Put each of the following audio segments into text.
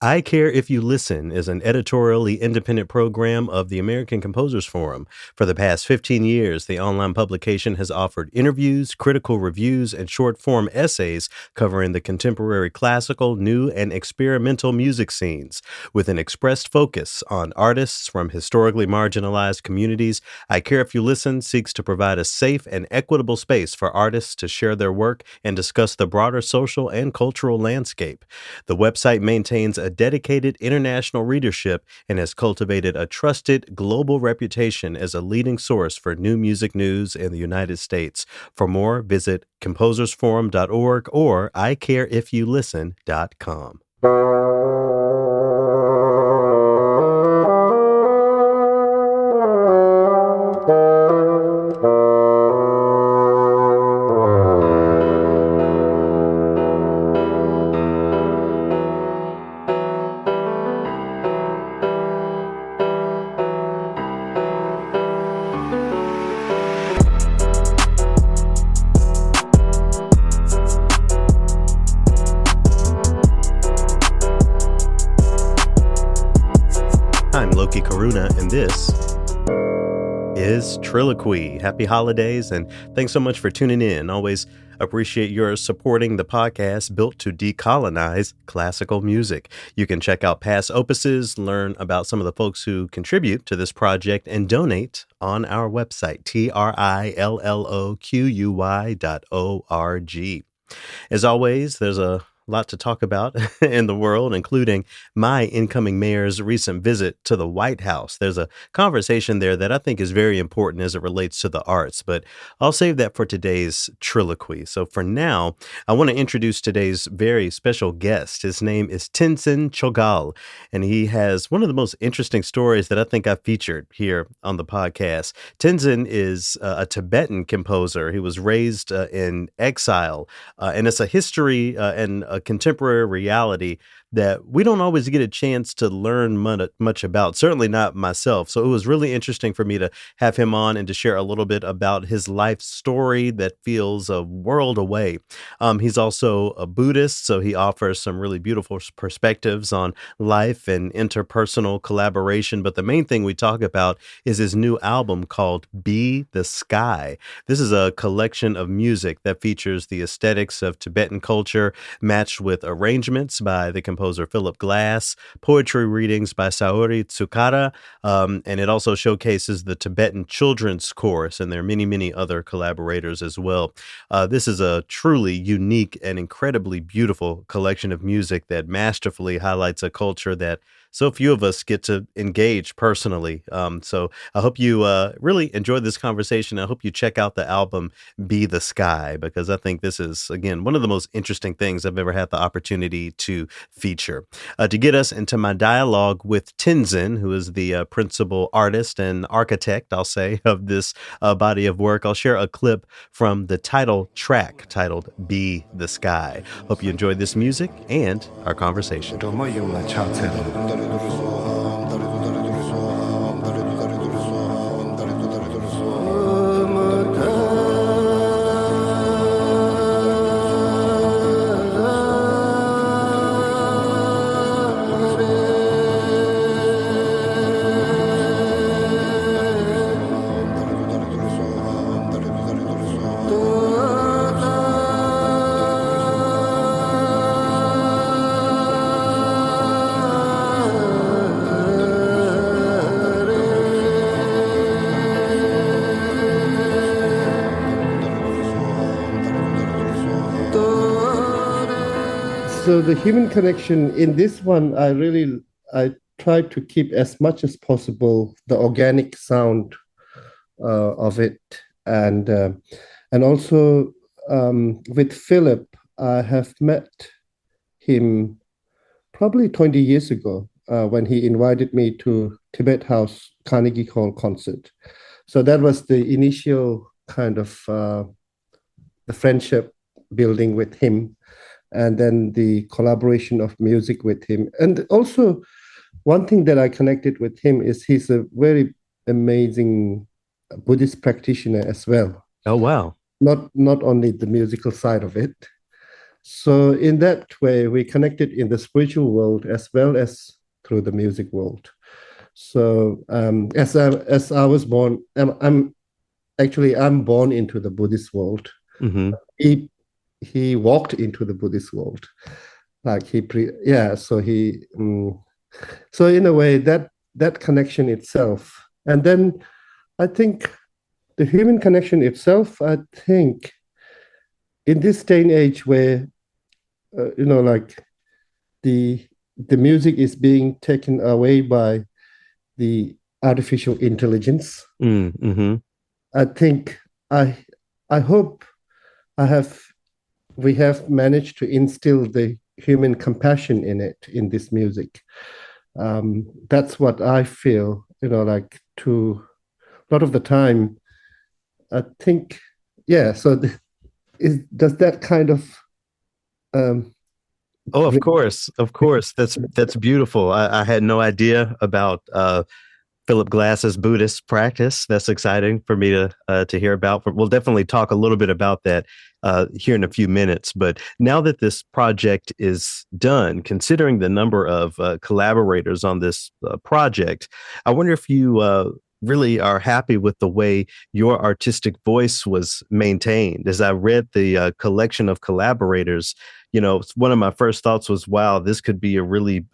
I Care If You Listen is an editorially independent program of the American Composers Forum. For the past 15 years, the online publication has offered interviews, critical reviews, and short form essays covering the contemporary classical, new, and experimental music scenes. With an expressed focus on artists from historically marginalized communities, I Care If You Listen seeks to provide a safe and equitable space for artists to share their work and discuss the broader social and cultural landscape. The website maintains a dedicated international readership and has cultivated a trusted global reputation as a leading source for new music news in the United States. For more, visit composersforum.org or icareifyoulisten.com. I'm Loki Karuna, and this is TRILLOQUY. Happy holidays, and thanks so much for tuning in. Always appreciate your supporting the podcast built to decolonize classical music. You can check out past opuses, learn about some of the folks who contribute to this project, and donate on our website, TRILLOQY.org. As always, there's a lot to talk about in the world, including my incoming mayor's recent visit to the White House. There's a conversation there that I think is very important as it relates to the arts, but I'll save that for today's TRILLOQUY. So for now, I want to introduce today's very special guest. His name is Tenzin Choegyal, and he has one of the most interesting stories that I think I've featured here on the podcast. Tenzin is a Tibetan composer. He was raised in exile, and it's a history and a contemporary reality that we don't always get a chance to learn much about, certainly not myself. So it was really interesting for me to have him on and to share a little bit about his life story that feels a world away. He's also a Buddhist, so he offers some really beautiful perspectives on life and interpersonal collaboration. But the main thing we talk about is his new album called Be the Sky. This is a collection of music that features the aesthetics of Tibetan culture, matched with arrangements by the composer Philip Glass, poetry readings by Saori Tsukara, and it also showcases the Tibetan Children's Chorus, and there are many, many other collaborators as well. This is a truly unique and incredibly beautiful collection of music that masterfully highlights a culture that so few of us get to engage personally. So I hope you really enjoyed this conversation. I hope you check out the album Be the Sky, because I think this is, again, one of the most interesting things I've ever had the opportunity to feature. To get us into my dialogue with Tenzin, who is the principal artist and architect, I'll say, of this body of work, I'll share a clip from the title track titled Be the Sky. Hope you enjoyed this music and our conversation. So the human connection in this one, I tried to keep as much as possible the organic sound of it, and also with Philip, I have met him probably 20 years ago when he invited me to Tibet House Carnegie Hall concert. So that was the initial kind of the friendship building with him, and then the collaboration of music with him. And also, one thing that I connected with him is he's a very amazing Buddhist practitioner as well. Oh, wow. Not only the musical side of it, So in that way, we connected in the spiritual world as well as through the music world. So as I was born, I'm born into the Buddhist world. Hmm. He walked into the Buddhist world, like yeah. So in a way that connection itself, and then I think the human connection itself. I think in this day and age where like the the music is being taken away by the artificial intelligence. Mm-hmm. I think I I hope I have we have managed to instill the human compassion in it in this music. That's what I feel. Like to a lot of the time, I think, yeah. So does that kind of um, Oh, of course, of course. That's beautiful. I had no idea about Philip Glass's Buddhist practice. That's exciting for me to hear about. But we'll definitely talk a little bit about that here in a few minutes. But now that this project is done, considering the number of collaborators on this project, I wonder if you really are happy with the way your artistic voice was maintained. As I read the collection of collaborators, one of my first thoughts was, wow, this could be a really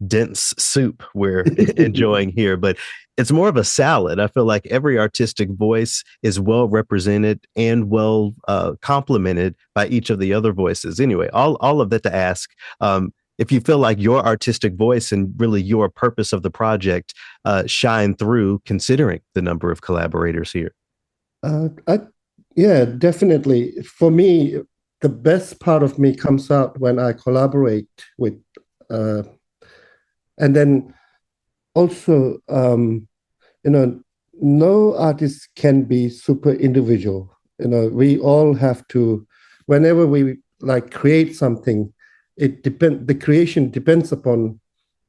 dense soup we're enjoying here, but it's more of a salad. I feel like every artistic voice is well represented and well complemented by each of the other voices. Anyway, all of that to ask, if you feel like your artistic voice and really your purpose of the project shine through, considering the number of collaborators here. I, yeah, definitely. For me, the best part of me comes out when I collaborate with, uh, and then also, no artist can be super individual. We all have to, whenever we like create something, the creation depends upon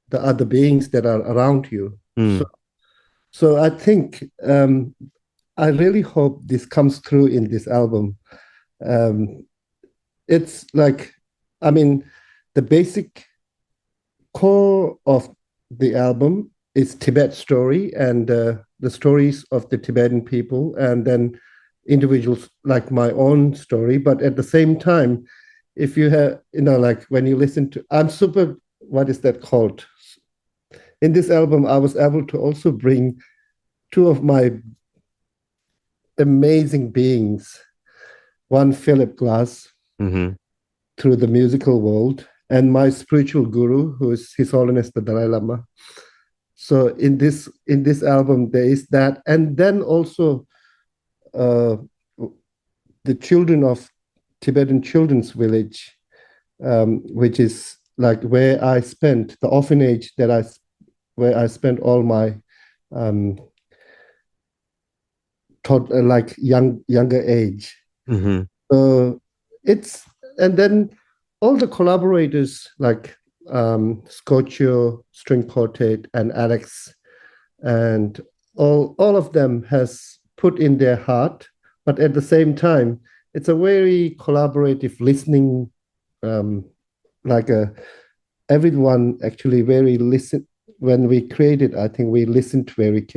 the other beings that are around you. So, Mm. so I think I really hope this comes through in this album. Um, it's like, I mean, the basic core of the album is Tibet story and the stories of the Tibetan people, and then individuals like my own story. But at the same time, if you have, like when you listen to, I'm super, what is that called? In this album, I was able to also bring two of my amazing beings, one Philip Glass Hmm. through the musical world, and my spiritual guru, who is His Holiness the Dalai Lama. So in this album, there is that, and then also uh, the children of Tibetan Children's Village, which is like where I spent the orphanage where I spent all my um, like younger age. Hmm. So it's and then all the collaborators like Scotcho String Quartet and Alex and all of them has put in their heart, but at the same time, it's a very collaborative listening, um, like everyone actually very listen when we created. I think we listened very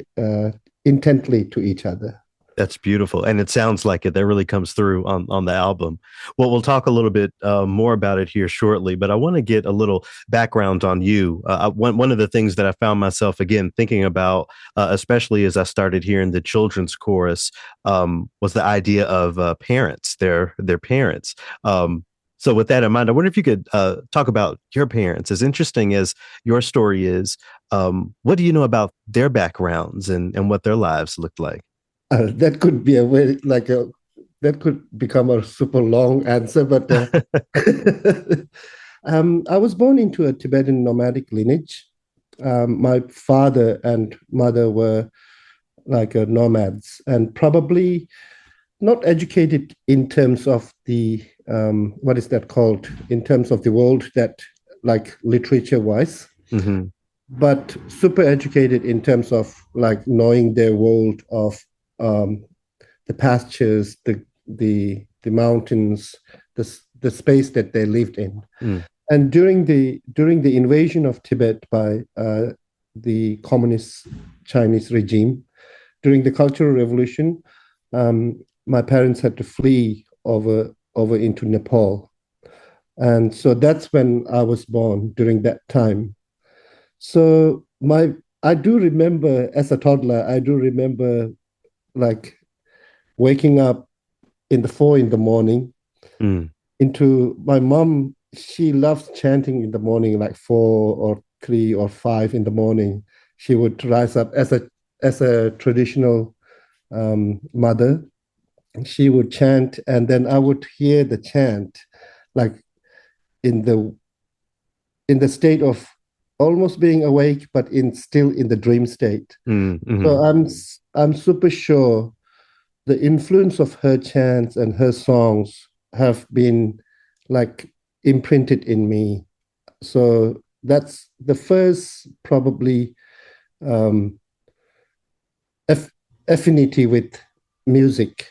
intently to each other. That's beautiful, and it sounds like it. That really comes through on the album. Well, we'll talk a little bit more about it here shortly, but I want to get a little background on you. One of the things that I found myself again thinking about, especially as I started hearing the children's chorus, was the idea of parents, their parents. So, with that in mind, I wonder if you could talk about your parents. As interesting as your story is, what do you know about their backgrounds and what their lives looked like? That could be a very like a that could become a super long answer, but I was born into a Tibetan nomadic lineage. My father and mother were like nomads, and probably not educated in terms of the what is that called in terms of the world that like literature wise, Hmm. but super educated in terms of like knowing their world of um, the pastures, the mountains, the space that they lived in. Mm, And during the invasion of Tibet by the communist Chinese regime, during the Cultural Revolution, my parents had to flee over into Nepal, and so that's when I was born during that time. So I do remember as a toddler, I do remember like waking up in the 4 in the morning mm, into my mom. She loves chanting in the morning, like 4 or 3 or 5 in the morning. She would rise up as a traditional mother. She would chant, and then I would hear the chant, like in the state of almost being awake, but in still in the dream state. mm, So mhm. I'm super sure the influence of her chants and her songs have been like imprinted in me. So that's the first probably um, aff- affinity with music.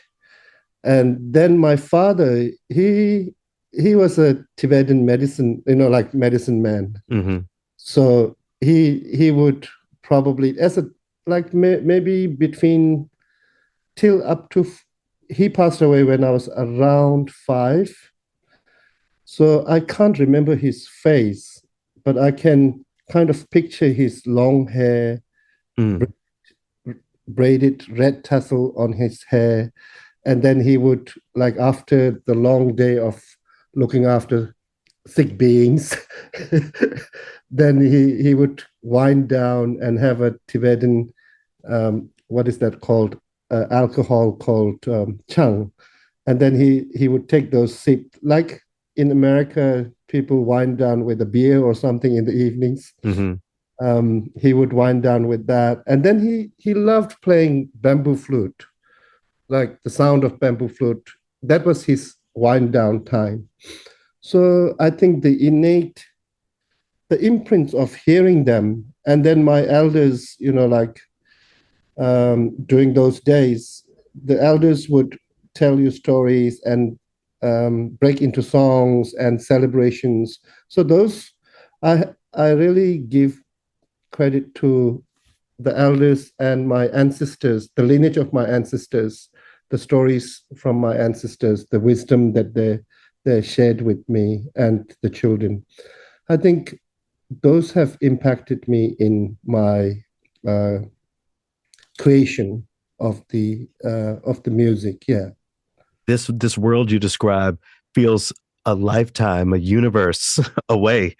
And then my father, he was a Tibetan medicine, like medicine man. Mhm. So he would probably as a like maybe between till up to he passed away when I was around 5. So I can't remember his face, but I can kind of picture his long hair, Mm, braided red tassel on his hair. And then he would, like, after the long day of looking after sick beings, then he would wind down and have a Tibetan, what is that called? Alcohol called chang. And then he would take those sip, like in America, people wind down with a beer or something in the evenings. mhm. He would wind down with that, and then he loved playing bamboo flute, like the sound of bamboo flute. That was his wind down time. So I think the imprints of hearing them, and then my elders, like during those days, the elders would tell you stories and break into songs and celebrations. So those, I really give credit to the elders and my ancestors, the lineage of my ancestors, the stories from my ancestors, the wisdom that they shared with me and the children. I think those have impacted me in my uh, creation of the music. Yeah. This world you describe feels a lifetime, a universe away,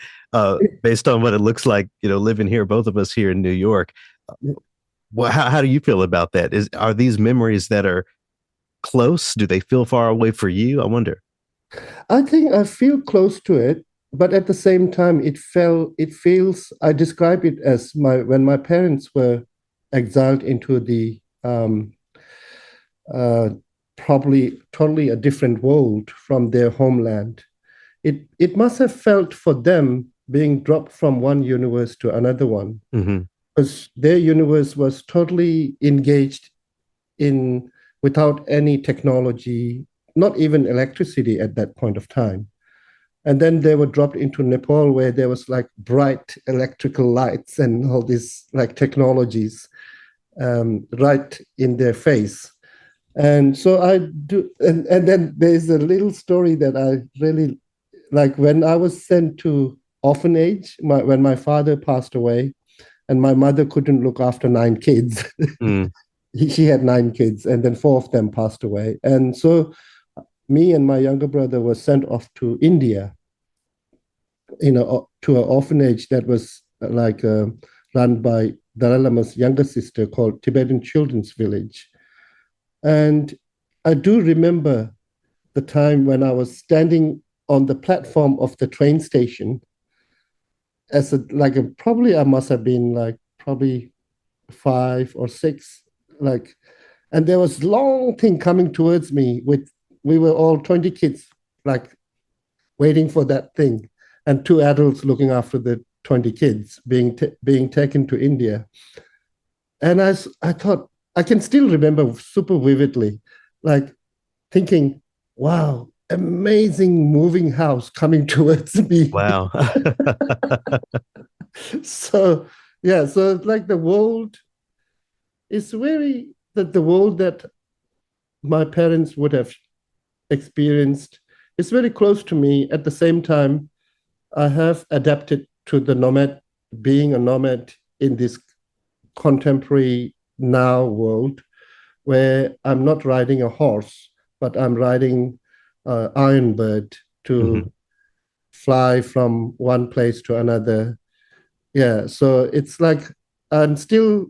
based on what it looks like, living here, both of us here in New York. Well, how do you feel about that? Are these memories that are close? Do they feel far away for you? I wonder. I think I feel close to it, but at the same time, it feels. I describe it as when my parents were exiled into the uh, probably totally a different world from their homeland. It must have felt for them being dropped from one universe to another one, Hmm. because their universe was totally engaged in without any technology, not even electricity at that point of time. And then they were dropped into Nepal, where there was like bright electrical lights and all these like technologies right in their face. And so I do, and then there's a little story that I really like. When I was sent to orphanage, when my father passed away, and my mother couldn't look after 9 kids. Mm, She had 9 kids, and then 4 of them passed away. And so me and my younger brother were sent off to India, to an orphanage that was run by Dalai Lama's younger sister, called Tibetan Children's Village. And I do remember the time when I was standing on the platform of the train station as probably I must have been like probably 5 or 6, like, and there was long thing coming towards me with we were all 20 kids like waiting for that thing, and 2 adults looking after the 20 kids being taken to India. And I thought, I can still remember super vividly, like thinking, wow, amazing moving house coming towards me. Wow. So yeah, so it's like the world is very that the world that my parents would have experienced is very close to me. At the same time, I have adapted to the nomad, being a nomad in this contemporary now world where I'm not riding a horse, but I'm riding iron bird Mhm. to fly from one place to another. Yeah, so it's like I'm still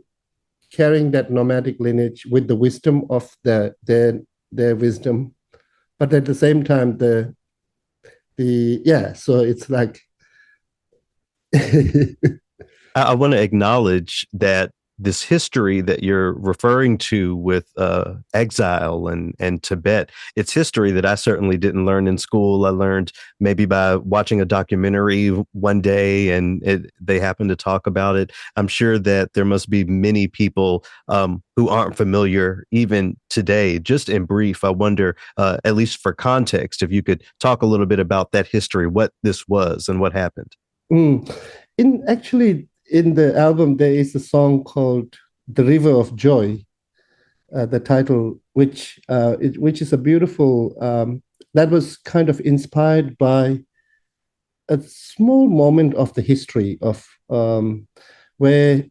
carrying that nomadic lineage with the wisdom of their wisdom, but at the same time the yeah, so it's like I want to acknowledge that this history that you're referring to with exile and Tibet, it's history that I certainly didn't learn in school. I learned maybe by watching a documentary one day, and they happened to talk about it. I'm sure that there must be many people who aren't familiar even today. Just in brief, I wonder, at least for context, if you could talk a little bit about that history, what this was and what happened. mm. In actually in the album there is a song called "The River of Joy," the title, which is a beautiful that was kind of inspired by a small moment of the history of where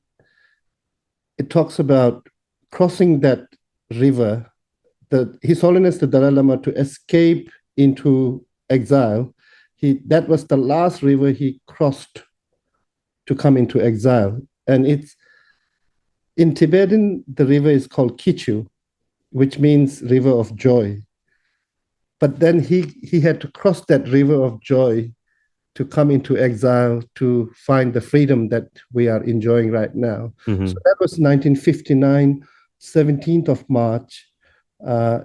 it talks about crossing that river, the His Holiness the Dalai Lama to escape into exile. That was the last river he crossed to come into exile, and it's in Tibetan. The river is called Kichu, which means river of joy. But then he had to cross that river of joy to come into exile to find the freedom that we are enjoying right now. So Hmm. that was 1959, 17th of March,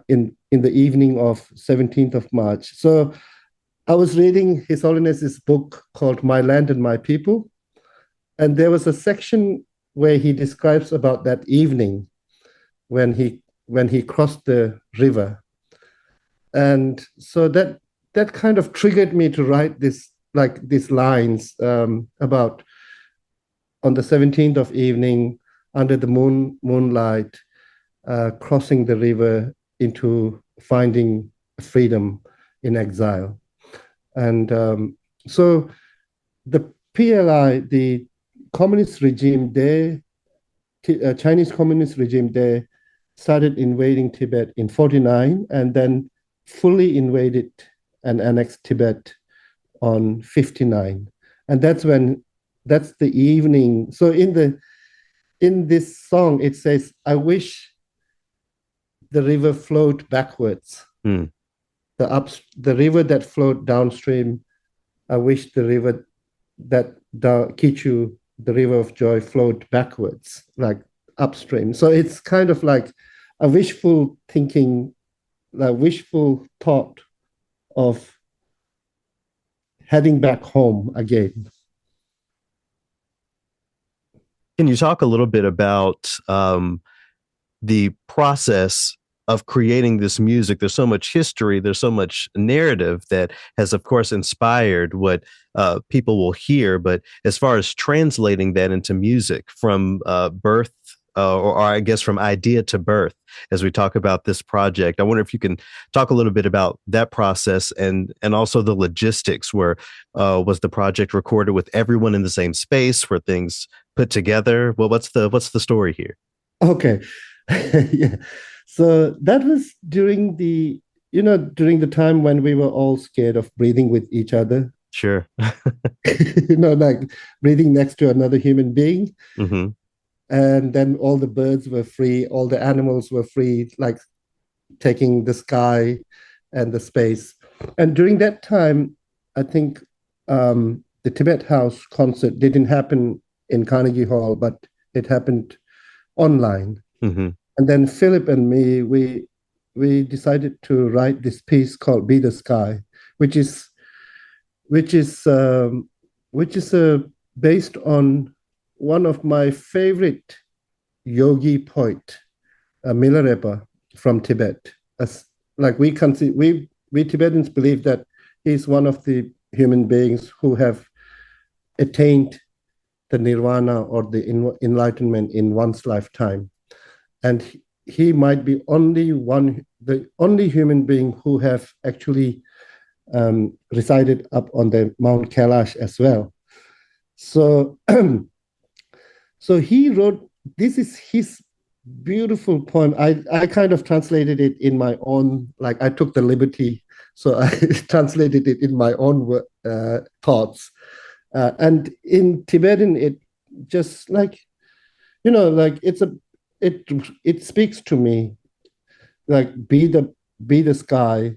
in the evening of 17th of March. So I was reading His Holiness's book called My Land and My People, and there was a section where he describes about that evening when he crossed the river, and so that kind of triggered me to write this like these lines about on the 17th of evening under the moonlight, crossing the river into finding freedom in exile. And so the PLI, the communist regime there, Chinese communist regime there, started invading Tibet in 49 and then fully invaded and annexed Tibet on 59. And that's the evening. So in this song, it says, I wish the river flowed backwards. Mm. The river that flowed downstream, I wish the river that Kichu, the river of joy, flowed backwards, like upstream. So it's kind of like a wishful thinking, a wishful thought of heading back home again. Can you talk a little bit about the process of creating this music? There's so much history, there's so much narrative that has, of course, inspired what people will hear. But as far as translating that into music from birth, or I guess from idea to birth, as we talk about this project, I wonder if you can talk a little bit about that process and also the logistics. Where was the project recorded with everyone in the same space? Were things put together? Well, what's the story here? Okay. Yeah. So that was during during the time when we were all scared of breathing with each other, Sure. like breathing next to another human being. Hmm. And then all the birds were free, all the animals were free, like taking the sky and the space. And during that time, I think the Tibet House concert didn't happen in Carnegie Hall, but it happened online. Hmm. And then Philip and me, we decided to write this piece called "Be the Sky," which is which is which is based on one of my favorite yogi poet, Milarepa from Tibet. As like we consider we we Tibetans believe that he's one of the human beings who have attained the nirvana or the enlightenment in one's lifetime, and he might be the only human being who have actually resided up on the Mount Kailash as well. So, so he wrote. This is his beautiful poem. I kind of translated it in my own. Like I took the liberty, so I translated it in my own thoughts. And in Tibetan, it just like like it speaks to me. Like be the sky,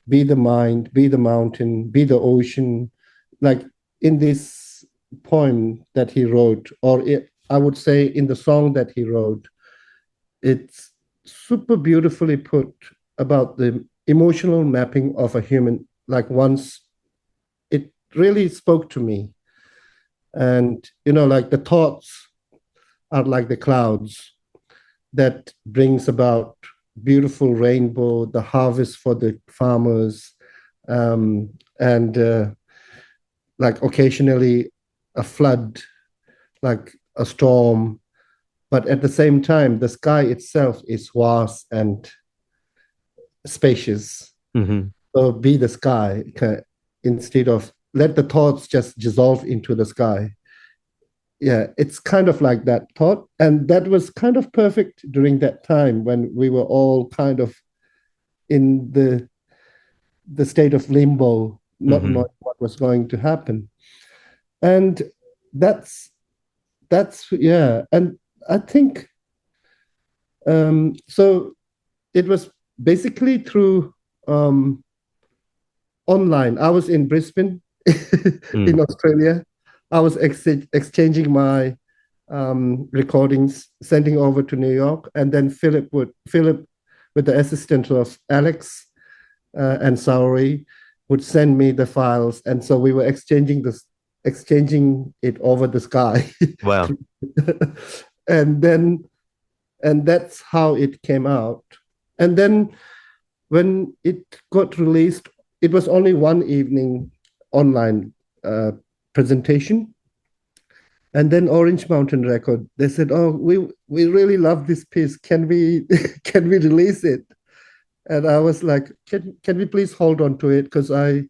be the mind, be the mountain, be the ocean. Like in this poem that he wrote, I would say in the song that he wrote, it's super beautifully put about the emotional mapping of a human. Like once it really spoke to me. And, like the thoughts are like the clouds that brings about beautiful rainbow, the harvest for the farmers, and like occasionally a flood, like a storm. But at the same time, the sky itself is vast and spacious. Mm-hmm. So be the sky instead of let the thoughts just dissolve into the sky. Yeah, it's kind of like that thought. And that was kind of perfect during that time when we were all kind of in the state of limbo, not Mm-hmm. knowing what was going to happen. And that's yeah. And I think so it was basically through online. I was in Brisbane in Australia. I was exchanging my recordings, sending over to New York, and then Philip, with the assistance of Alex and Sauri, would send me the files, and so we were exchanging it over the sky. Wow. and that's how it came out. And then when it got released, it was only one evening online presentation. And then Orange Mountain Record, they said, "Oh, we really love this piece. Can we can we release it?" And I was like, "Can we please hold on to it? Because I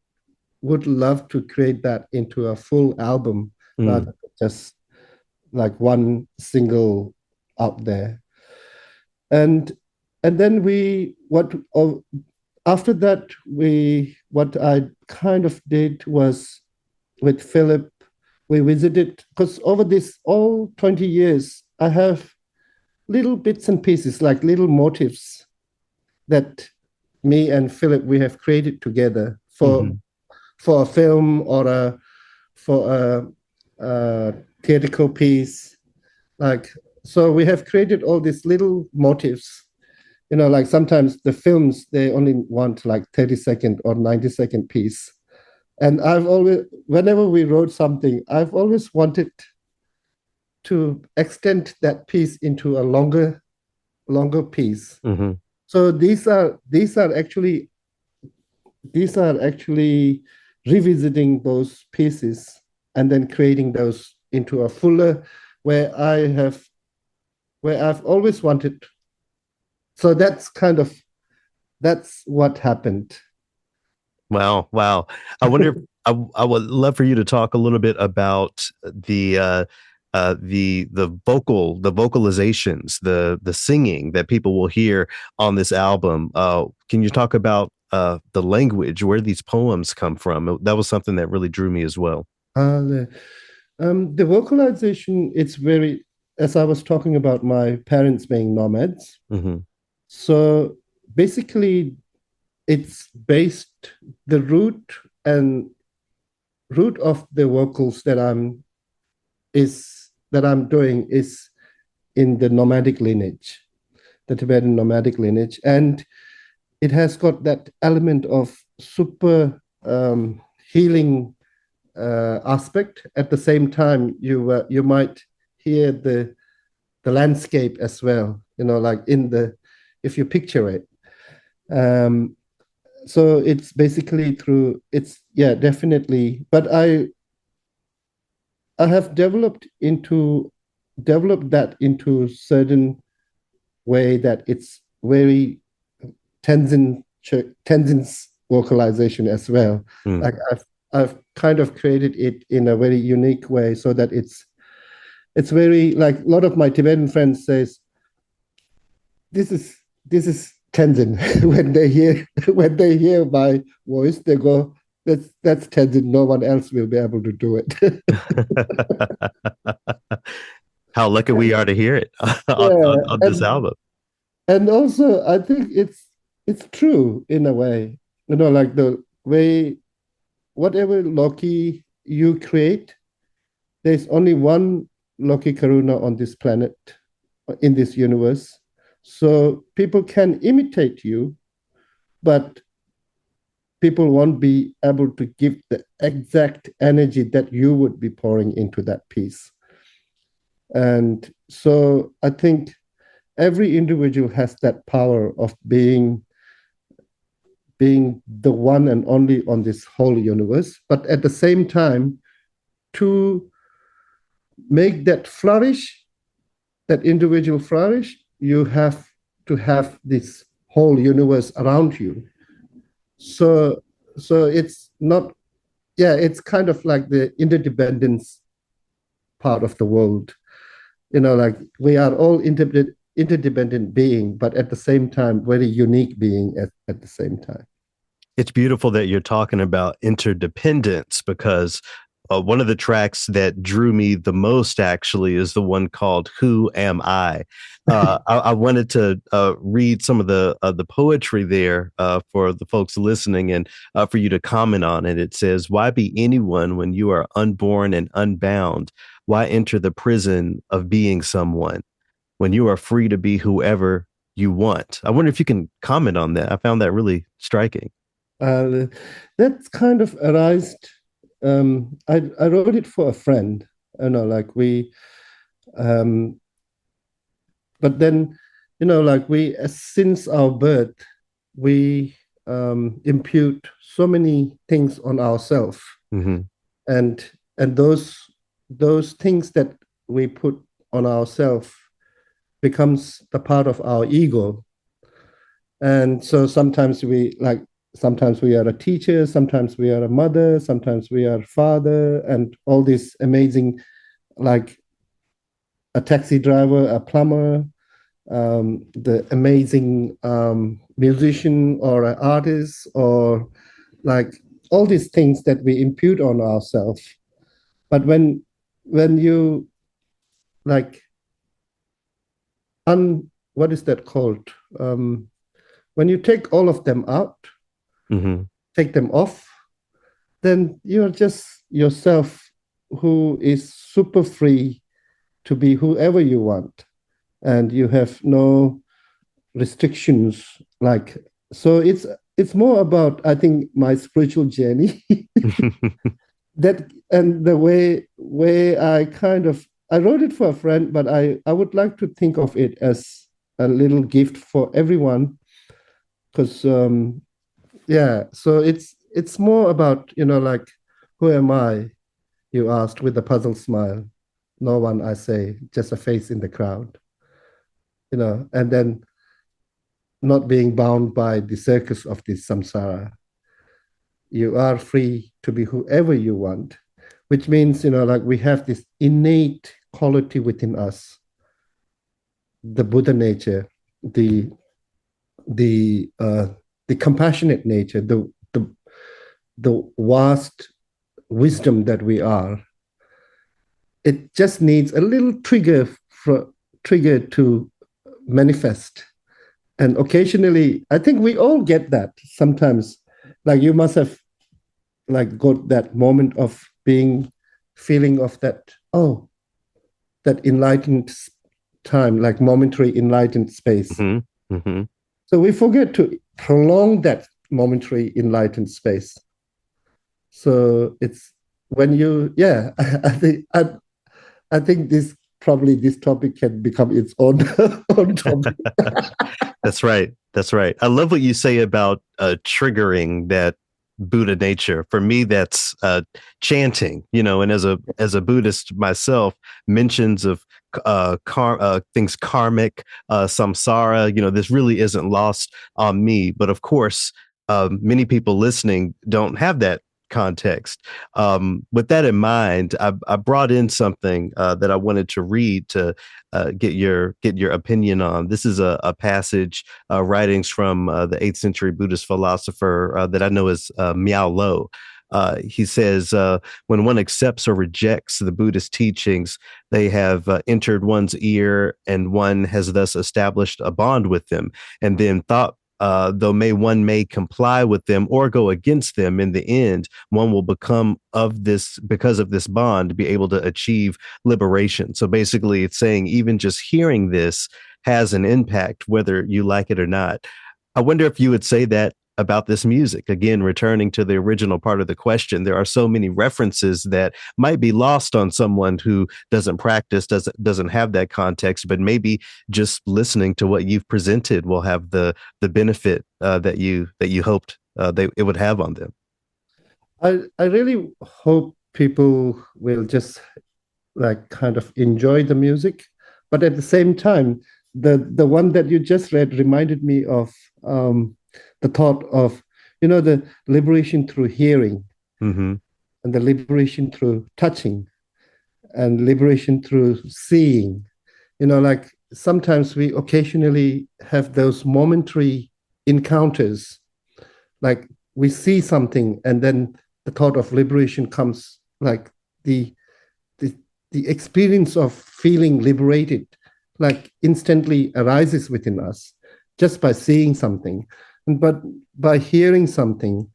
would love to create that into a full album rather than just like one single out there." And then after that what I kind of did was with Philip, we visited, because over this all 20 years, I have little bits and pieces, like little motifs that me and Philip, we have created together for a film or for a theatrical piece. Like, so we have created all these little motifs. Like sometimes the films, they only want like 30-second or 90-second piece. And whenever we wrote something, I've always wanted to extend that piece into a longer piece. Mm-hmm. So these are actually revisiting those pieces and then creating those into a fuller where I've always wanted. So that's what happened. Wow. Wow. I wonder, I would love for you to talk a little bit about the vocalizations, the singing that people will hear on this album. Can you talk about the language, where these poems come from? That was something that really drew me as well. The vocalization, it's very, as I was talking about my parents being nomads. Mm-hmm. So basically, it's based, the root of the vocals that I'm doing is in the nomadic lineage, the Tibetan nomadic lineage, and it has got that element of super healing aspect. At the same time, you might hear the landscape as well. Like if you picture it. So it's basically through it's yeah, definitely. But I have developed that into certain way that it's very Tenzin's vocalization as well. Mm. Like I've kind of created it in a very unique way so that it's very like a lot of my Tibetan friends says this is Tenzin. When they hear my voice, they go, that's Tenzin. No one else will be able to do it. How lucky we are to hear it Yeah, on this album. and also I think it's true in a way. You know, like the way whatever Loki you create, there's only one Loki Karuna on this planet, in this universe. So people can imitate you, but people won't be able to give the exact energy that you would be pouring into that piece. And so I think every individual has that power of being the one and only on this whole universe. But at the same time, to make that flourish, that individual flourish, you have to have this whole universe around you. So so it's not yeah, it's kind of like the interdependence part of the world. You know, like we are all interdependent being, but at the same time, very unique being at the same time. It's beautiful that you're talking about interdependence because one of the tracks that drew me the most actually is the one called "Who Am I." I wanted to read some of the poetry there for the folks listening and for you to comment on it. It says, "Why be anyone when you are unborn and unbound? Why enter the prison of being someone when you are free to be whoever you want?" I wonder if you can comment on that. I found that really striking. Uh, that's kind of arised. I wrote it for a friend, you know, like um, but then, you know, like since our birth, we impute so many things on ourselves, Mm-hmm. and those things that we put on ourselves becomes the part of our ego. And so sometimes we are a teacher, sometimes we are a mother, sometimes we are a father, and all these amazing, like a taxi driver, a plumber, the amazing musician or an artist, or like all these things that we impute on ourselves. But when you like what is that called? When you take all of them out, Mm-hmm. take them off, then you're just yourself who is super free to be whoever you want. And you have no restrictions. Like, so it's more about, I think, my spiritual journey. That and the way I wrote it for a friend, but I would like to think of it as a little gift for everyone. Because yeah, so it's more about, you know, like, who am I, you asked with a puzzled smile. No one, I say, just a face in the crowd, you know, and then not being bound by the circus of this samsara. You are free to be whoever you want, which means, you know, like we have this innate quality within us, the Buddha nature, the the uh, the compassionate nature, the vast wisdom that we are. It just needs a little trigger to manifest. And occasionally, I think we all get that sometimes. Like you must have like got that moment of being feeling of that, oh, that enlightened time, like momentary enlightened space. Mm-hmm. Mm-hmm. So we forget to prolong that momentary enlightened space. So it's when you, yeah, I think this topic can become its own own topic. That's right. That's right. I love what you say about triggering that Buddha nature. For me, that's chanting. And as a Buddhist myself, mentions of things karmic, samsara. This really isn't lost on me. But of course, many people listening don't have that context. With that in mind, I brought in something that I wanted to read to get your opinion on. This is a passage, writings from the 8th century Buddhist philosopher that I know is Miao Lo. He says, when one accepts or rejects the Buddhist teachings, they have entered one's ear, and one has thus established a bond with them. And then thought, though one may comply with them or go against them, in the end, one will become because of this bond, be able to achieve liberation. So basically, it's saying even just hearing this has an impact, whether you like it or not. I wonder if you would say that about this music. Again, returning to the original part of the question, there are so many references that might be lost on someone who doesn't practice, doesn't have that context, but maybe just listening to what you've presented will have the benefit that you hoped it would have on them. I really hope people will just like kind of enjoy the music, but at the same time, the one that you just read reminded me of the thought of the liberation through hearing, Mm-hmm. and the liberation through touching, and liberation through seeing. Like sometimes we occasionally have those momentary encounters, like we see something and then the thought of liberation comes, like the the, the experience of feeling liberated like instantly arises within us just by seeing something, but by hearing something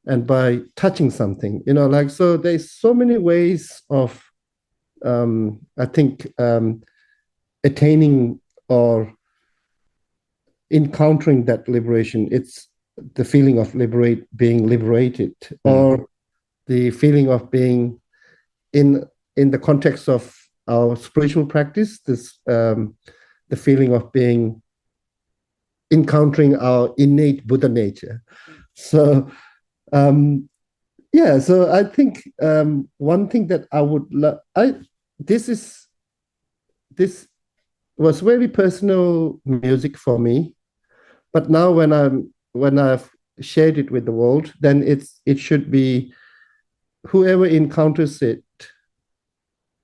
and by touching something, like, so there's so many ways of I think attaining or encountering that liberation. It's the feeling of being liberated, Mm. or the feeling of being in the context of our spiritual practice, this the feeling of being encountering our innate Buddha nature. So yeah, so I think one thing that I would I this is this was very personal music for me, but now when I've shared it with the world, then it should be whoever encounters it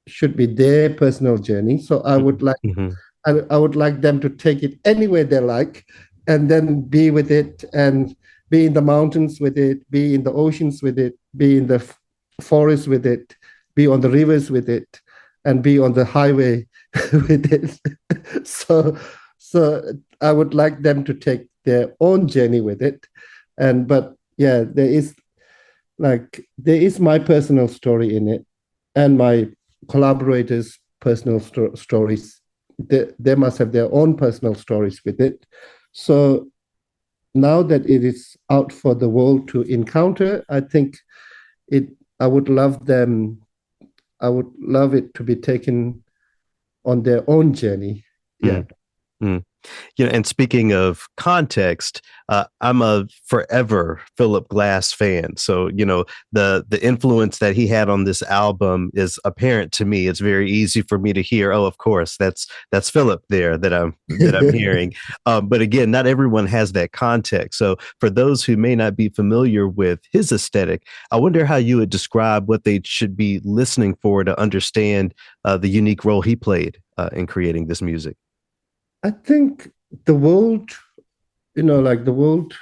should be their personal journey. So Mm-hmm. I would like them to take it anywhere they like, and then be with it, and be in the mountains with it, be in the oceans with it, be in the forest with it, be on the rivers with it, and be on the highway with it. So I would like them to take their own journey with it. But yeah, there is my personal story in it, and my collaborators' personal stories. They must have their own personal stories with it. So now that it is out for the world to encounter, I think it. I would love them. I would love it to be taken on their own journey. Yeah. Mm. Mm. And speaking of context, I'm a forever Philip Glass fan. So, the influence that he had on this album is apparent to me. It's very easy for me to hear, oh, of course, that's Philip there that I'm hearing. But again, not everyone has that context. So for those who may not be familiar with his aesthetic, I wonder how you would describe what they should be listening for to understand the unique role he played in creating this music. I think the world, like the world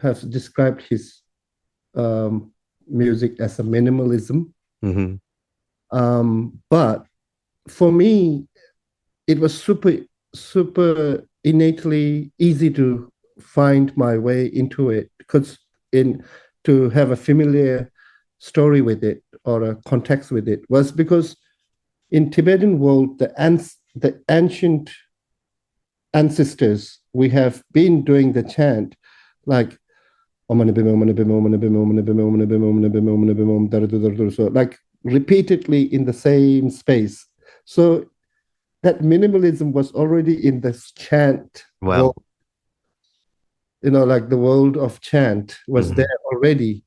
has described his music as a minimalism. Mm-hmm. But for me, it was super innately easy to find my way into it, because in to have a familiar story with it or a context with it was because in Tibetan world, the ancient ancestors, we have been doing the chant like so like repeatedly in the same space. So that minimalism was already in this chant Wow. world. like the world of chant was Hmm. there already.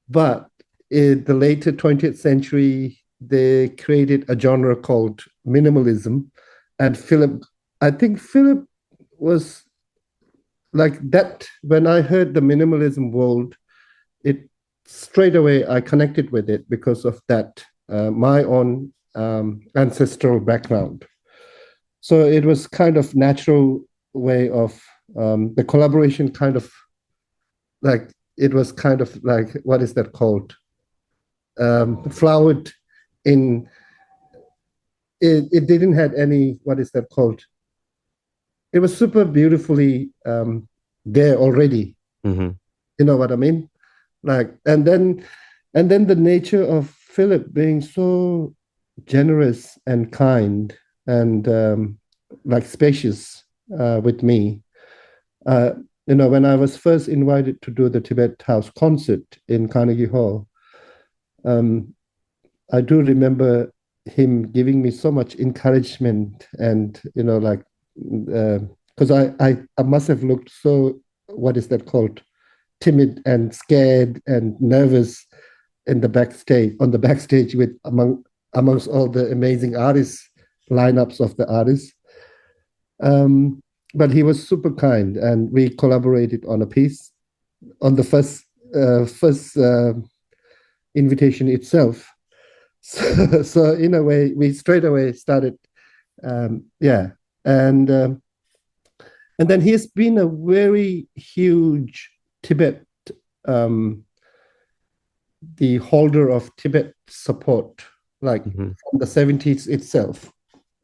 But in the later 20th century, they created a genre called minimalism. And I think Philip was like that. When I heard the minimalism world, it straight away I connected with it because of that, my own ancestral background. So it was kind of natural way of the collaboration kind of like it was kind of like what is that called flowered in it didn't had any what is that called it was super beautifully there already, Hmm. you know what I mean, like and then the nature of Philip being so generous and kind and like spacious with me. uh, when I was first invited to do the Tibet House concert in Carnegie Hall, um, I do remember him giving me so much encouragement and like because I must have looked so what is that called timid and scared and nervous in the backstage on the backstage with amongst all the amazing artists lineups of the artists. um, but he was super kind and we collaborated on a piece on the first invitation itself. So in a way we straight away started yeah and and then he's been a very huge Tibet um, the holder of Tibet support, like Hmm. from the 70s itself.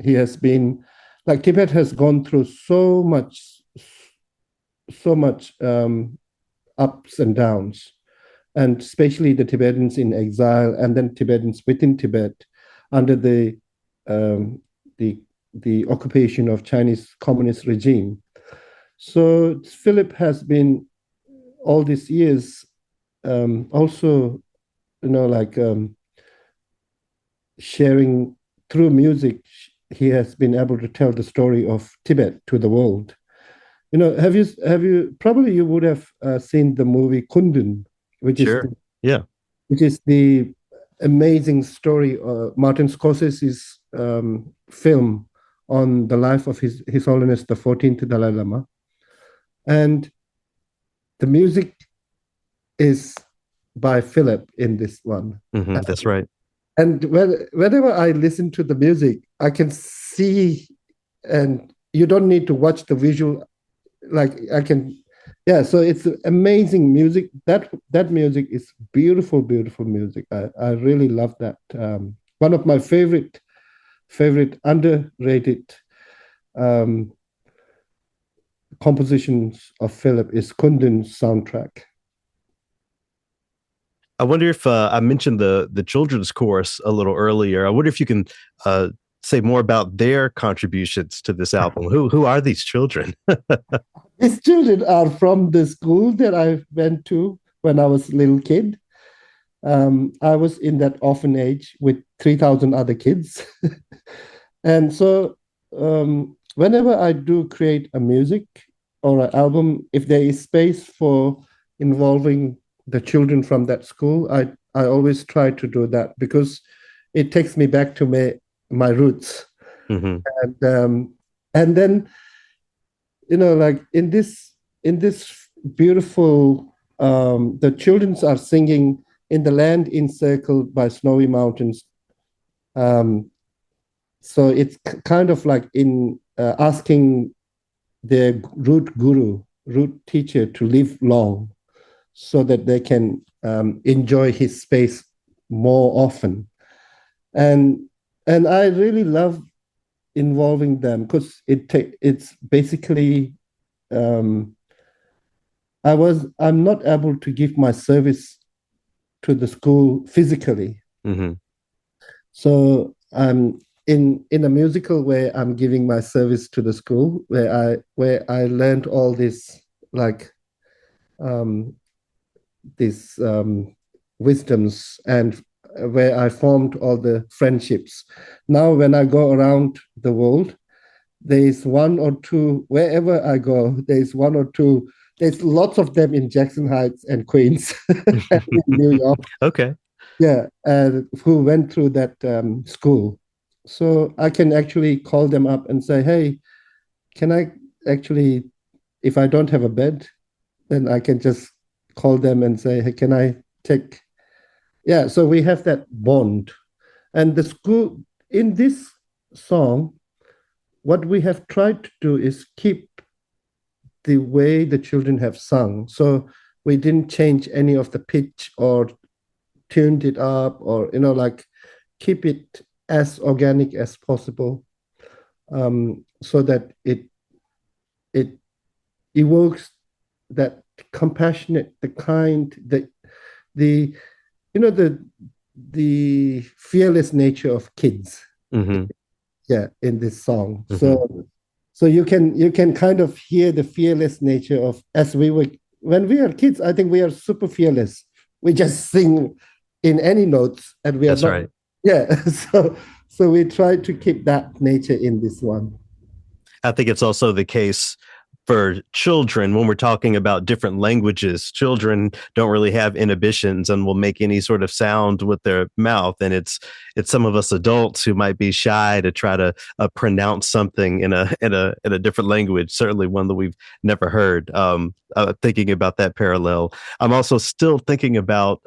He has been like Tibet has gone through so much ups and downs, and especially the Tibetans in exile, and then Tibetans within Tibet under um, the the occupation of Chinese communist regime. So Philip has been all these years also, like sharing through music. He has been able to tell the story of Tibet to the world. Have you probably you would have seen the movie Kundun, which is Sure. Yeah. which is the amazing story, Martin Scorsese's film on the life of His Holiness the 14th Dalai Lama, and the music is by Philip in this one. Hmm. That's right. And whenever I listen to the music, I can see, and you don't need to watch the visual. Like I can, yeah. So it's amazing music. That music is beautiful, beautiful music. I really love that. One of my favorite underrated um, compositions of Philip is Kundun's soundtrack. I wonder if I mentioned the children's chorus a little earlier. I wonder if you can uh, say more about their contributions to this album. Who are these children? These children are from the school that I went to when I was a little kid. I was in that orphanage with 3,000 other kids. And so whenever I do create a music or an album, if there is space for involving the children from that school, I always try to do that because it takes me back to my roots. Hmm. And then like in this beautiful the childrens are singing in the land encircled by snowy mountains. um, so it's kind of like in asking their root teacher to live long so that they can enjoy his space more often. And and I really love involving them because it's basically um, I'm not able to give my service to the school physically. Hmm. So in a musical way, I'm giving my service to the school where I learned all this like um, these wisdoms and where I formed all the friendships. Now when I go around the world, there is one or two wherever I go. There is one or two There's lots of them in Jackson Heights and Queens and in New York. Okay. Yeah, who went through that school. So I can actually call them up and say, hey, can I actually, if I don't have a bed, then I can just call them and say, hey, can I take? Yeah, so we have that bond. And the school, in this song, what we have tried to do is keep the way the children have sung. So we didn't change any of the pitch or tuned it up or, like keep it as organic as possible, so that it evokes that compassionate, the kind, the the fearless nature of kids. Hmm. Yeah, in this song. Hmm. So you can kind of hear the fearless nature of, as we were when we are kids. I think we are super fearless. We just sing in any notes, and we are That's not. right. Yeah, so we try to keep that nature in this one. I think it's also the case for children when we're talking about different languages. Children don't really have inhibitions and will make any sort of sound with their mouth, and it's some of us adults who might be shy to try to pronounce something in a different language, certainly one that we've never heard. Thinking about that parallel, I'm also still thinking about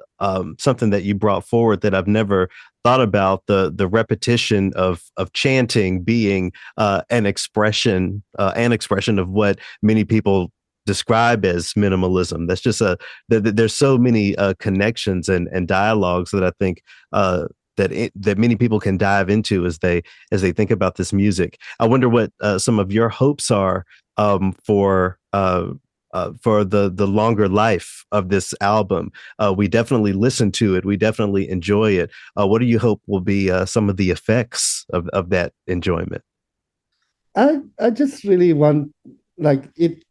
something that you brought forward that I've never thought about, the repetition of chanting being an expression of what many people describe as minimalism. That's just there's so many connections and dialogues that I think that many people can dive into as they think about this music. I wonder what some of your hopes are for the longer life of this album. We definitely listen to it. We definitely enjoy it. What do you hope will be some of the effects of that enjoyment? I just really want, like, it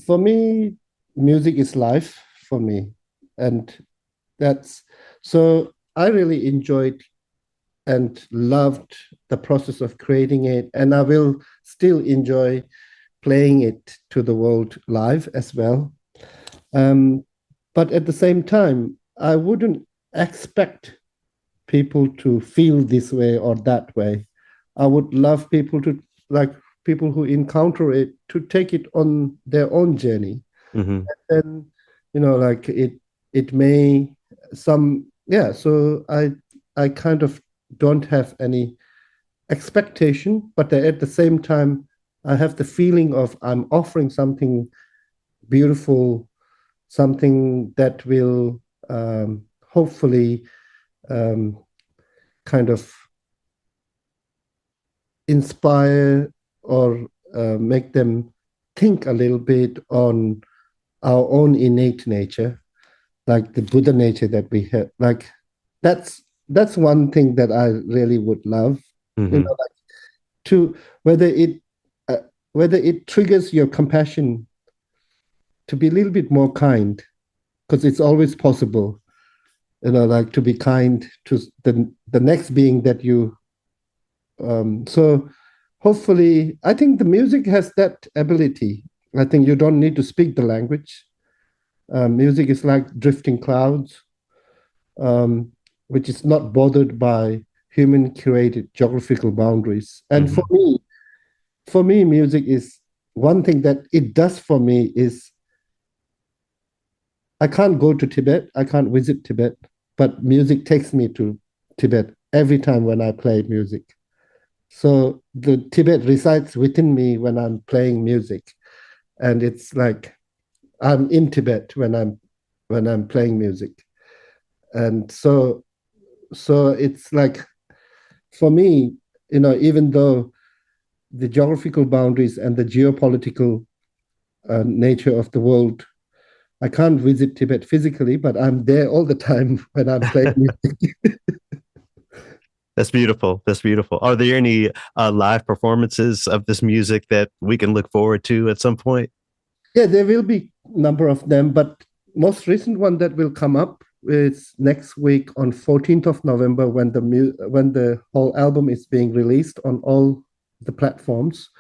for me. Music is life for me, and that's so I really enjoyed and loved the process of creating it, and I will still enjoy playing it to the world live as well. Um, but at the same time, I wouldn't expect people to feel this way or that way. I would love people to, like, people who encounter it, to take it on their own journey. Hmm. And like, it may some yeah. So I kind of don't have any expectation, but at the same time, I have the feeling of I'm offering something beautiful, something that will, hopefully, um, kind of inspire or make them think a little bit on our own innate nature, like the Buddha nature that we have. Like, that's one thing that I really would love, Hmm. like, to whether it uh, whether it triggers your compassion to be a little bit more kind, because it's always possible, like, to be kind to the next being that you. So hopefully, I think the music has that ability. I think you don't need to speak the language. Music is like drifting clouds, um, which is not bothered by human created geographical boundaries. And Hmm. for me, music is one thing that it does for me is, I can't go to Tibet, I can't visit Tibet, but music takes me to Tibet every time when I play music. So the Tibet resides within me when I'm playing music, and it's like I'm in Tibet when I'm playing music. And so it's like, for me, even though the geographical boundaries and the geopolitical nature of the world, I can't visit Tibet physically, but I'm there all the time when I'm playing music. That's beautiful. That's beautiful. Are there any live performances of this music that we can look forward to at some point? Yeah, there will be a number of them, but most recent one that will come up is next week on 14th of November, when the whole album is being released on all the platforms.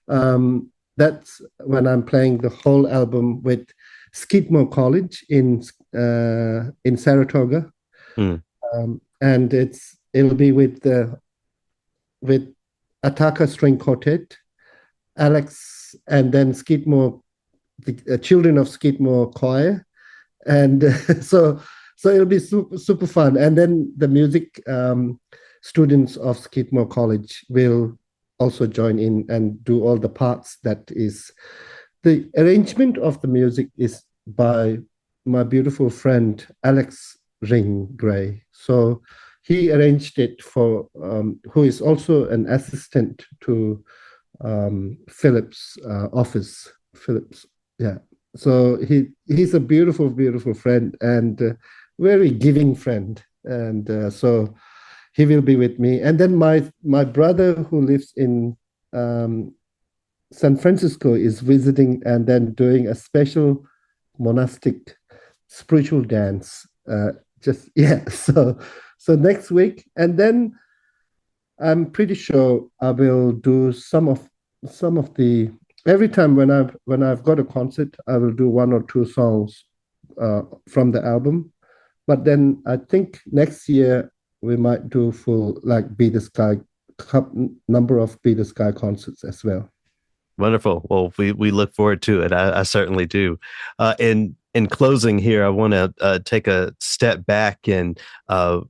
Um, that's when I'm playing the whole album with Skidmore College in Saratoga, Mm. and it'll be with Ataka String Quartet, Alex, and then Skidmore, the children of Skidmore Choir, and so it'll be super fun. And then the music students of Skidmore College will also join in and do all the parts. That is, the arrangement of the music is by my beautiful friend Alex Ring Gray. So he arranged it for who is also an assistant to Philip's office. Philip's, yeah. So he's a beautiful friend and very giving friend, and so he will be with me. And then my brother who lives in San Francisco is visiting and then doing a special monastic spiritual dance. Just yeah, so next week, and then I'm pretty sure I will do some of the every time when I've got a concert, I will do one or two songs from the album. But then I think next year we might do full like Be the Sky number of Be the Sky concerts as well. Wonderful. Well, we look forward to it. I certainly do. In closing here, I want to take a step back and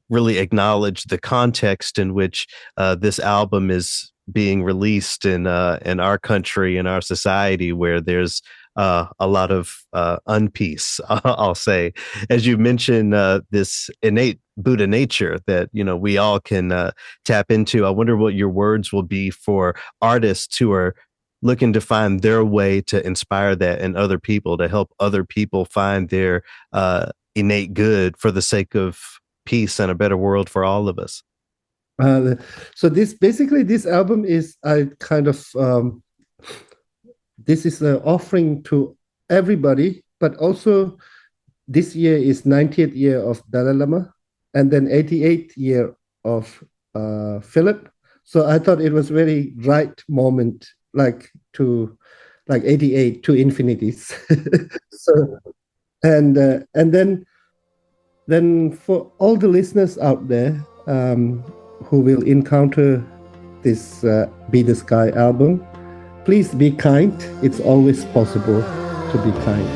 really acknowledge the context in which this album is being released in our country, in our society, where there's a lot of unpeace. I'll say, as you mentioned, this innate Buddha nature that we all can tap into. I wonder what your words will be for artists who are looking to find their way to inspire that in other people, to help other people find their innate good for the sake of peace and a better world for all of us. So this album is I kind of this is an offering to everybody, but also this year is 90th year of Dalai Lama, and then 88th year of Philip. So I thought it was very right moment, like 88 to infinities. So and then for all the listeners out there who will encounter this Be the Sky album, please be kind. It's always possible to be kind.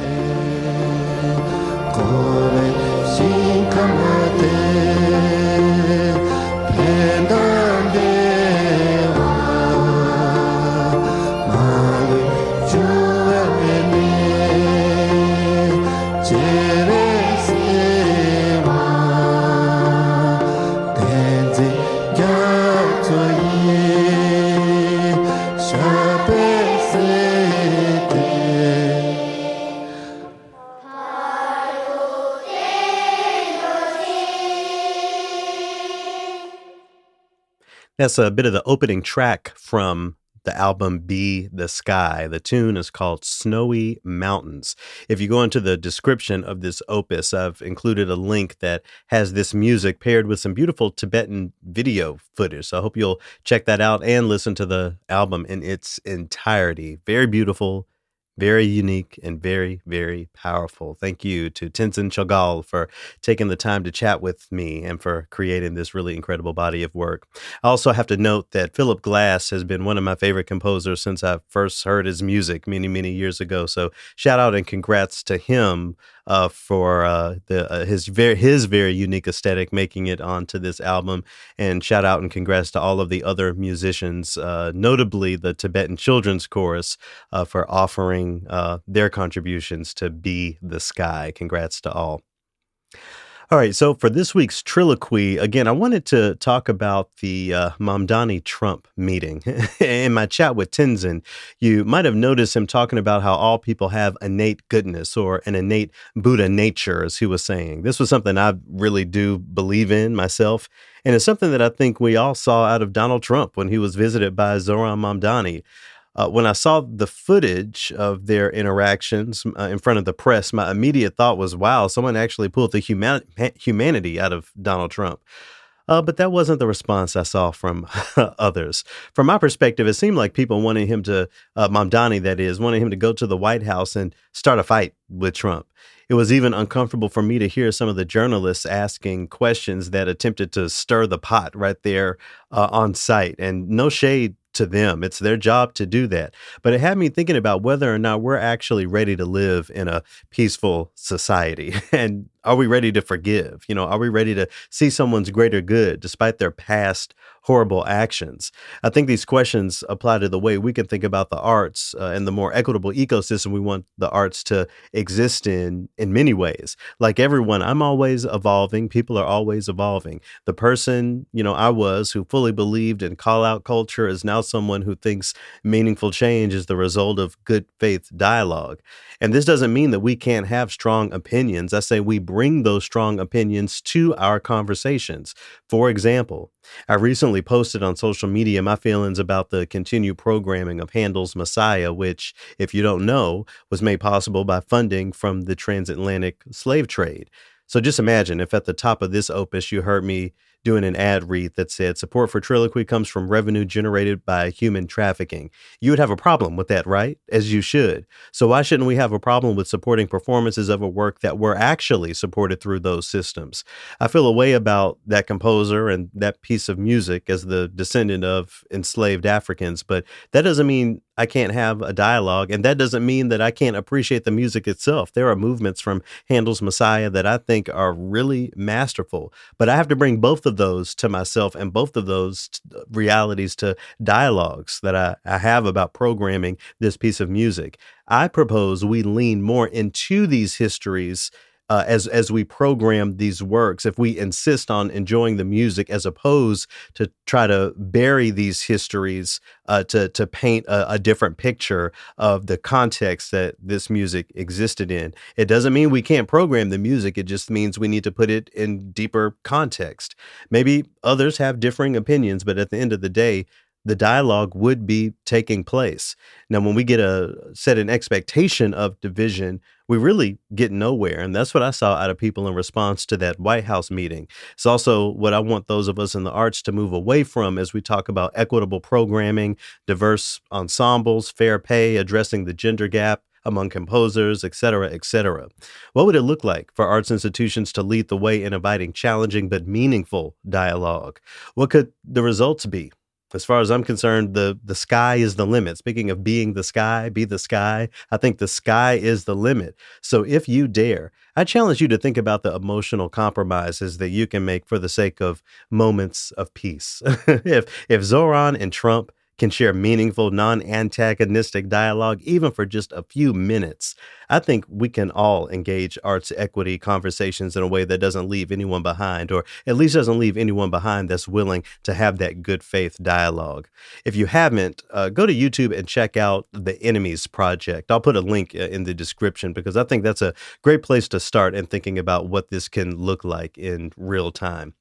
That's a bit of the opening track from the album Be the Sky. The tune is called Snowy Mountains. If you go into the description of this opus, I've included a link that has this music paired with some beautiful Tibetan video footage. So I hope you'll check that out and listen to the album in its entirety. Very beautiful, very unique, and very, very powerful. Thank you to Tenzin Choegyal for taking the time to chat with me and for creating this really incredible body of work. I also have to note that Philip Glass has been one of my favorite composers since I first heard his music many, many years ago. So shout out and congrats to him for his very unique aesthetic, making it onto this album. And shout out and congrats to all of the other musicians, notably the Tibetan Children's Chorus, for offering their contributions to Be the Sky. Congrats to all. All right, so for this week's Trilloquy, again, I wanted to talk about the Mamdani Trump meeting. In my chat with Tenzin, you might have noticed him talking about how all people have innate goodness or an innate Buddha nature, as he was saying. This was something I really do believe in myself, and it's something that I think we all saw out of Donald Trump when he was visited by Zohran Mamdani. When I saw the footage of their interactions in front of the press, my immediate thought was, wow, someone actually pulled the humanity out of Donald Trump. But that wasn't the response I saw from others. From my perspective, it seemed like people wanted him to, Mamdani, that is, wanted him to go to the White House and start a fight with Trump. It was even uncomfortable for me to hear some of the journalists asking questions that attempted to stir the pot right there on site. And no shade to them. It's their job to do that. But it had me thinking about whether or not we're actually ready to live in a peaceful society. And are we ready to forgive? Are we ready to see someone's greater good despite their past horrible actions? I think these questions apply to the way we can think about the arts and the more equitable ecosystem we want the arts to exist in many ways. Like everyone, I'm always evolving. People are always evolving. The person, I was who fully believed in call out culture is now someone who thinks meaningful change is the result of good faith dialogue. And this doesn't mean that we can't have strong opinions. I say we bring those strong opinions to our conversations. For example, I recently posted on social media my feelings about the continued programming of Handel's Messiah, which, if you don't know, was made possible by funding from the transatlantic slave trade. So just imagine if at the top of this opus you heard me doing an ad read that said support for Trilloquy comes from revenue generated by human trafficking. You would have a problem with that, right? As you should. So why shouldn't we have a problem with supporting performances of a work that were actually supported through those systems? I feel a way about that composer and that piece of music as the descendant of enslaved Africans, but that doesn't mean I can't have a dialogue, and that doesn't mean that I can't appreciate the music itself. There are movements from Handel's Messiah that I think are really masterful, but I have to bring both of those to myself and both of those realities to dialogues that I have about programming this piece of music. I propose we lean more into these histories as we program these works, if we insist on enjoying the music as opposed to try to bury these histories to paint a different picture of the context that this music existed in. It doesn't mean we can't program the music. It just means we need to put it in deeper context. Maybe others have differing opinions, but at the end of the day, the dialogue would be taking place. Now, when we set an expectation of division, we really get nowhere. And that's what I saw out of people in response to that White House meeting. It's also what I want those of us in the arts to move away from as we talk about equitable programming, diverse ensembles, fair pay, addressing the gender gap among composers, et cetera, et cetera. What would it look like for arts institutions to lead the way in inviting challenging but meaningful dialogue? What could the results be? As far as I'm concerned, the sky is the limit. Speaking of being the sky, be the sky. I think the sky is the limit. So if you dare, I challenge you to think about the emotional compromises that you can make for the sake of moments of peace. If Zohran and Trump can share meaningful, non-antagonistic dialogue, even for just a few minutes, I think we can all engage arts equity conversations in a way that doesn't leave anyone behind, or at least doesn't leave anyone behind that's willing to have that good faith dialogue. If you haven't, go to YouTube and check out the Enemies Project. I'll put a link in the description because I think that's a great place to start in thinking about what this can look like in real time.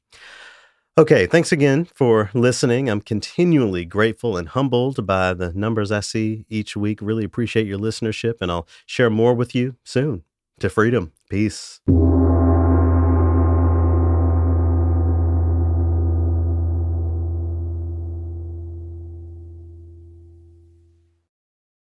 Okay, thanks again for listening. I'm continually grateful and humbled by the numbers I see each week. Really appreciate your listenership, and I'll share more with you soon. To freedom. Peace.